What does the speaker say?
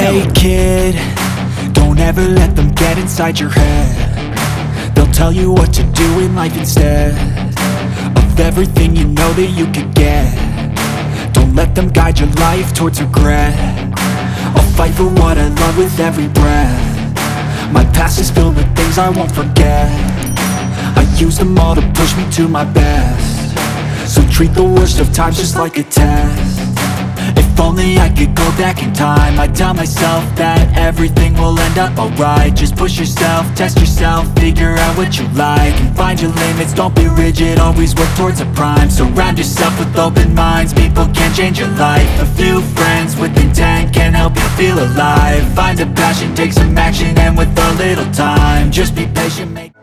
Hey kid, don't ever let them get inside your head. They'll tell you what to do in life instead of everything you know that you could get. Don't let them guide your life towards regret. I'll fight for what I love with every breath. My past is filled with things I won't forget. I use them all to push me to my best. So treat the worst of times just like a test. If only I could go back in time, I'd tell myself that everything will end up alright. Just push yourself, test yourself, figure out what you like, and find your limits, don't be rigid, always work towards a prime. Surround yourself with open minds, people can change your life. A few friends with intent can help you feel alive. Find a passion, take some action, and with a little time, just be patient, make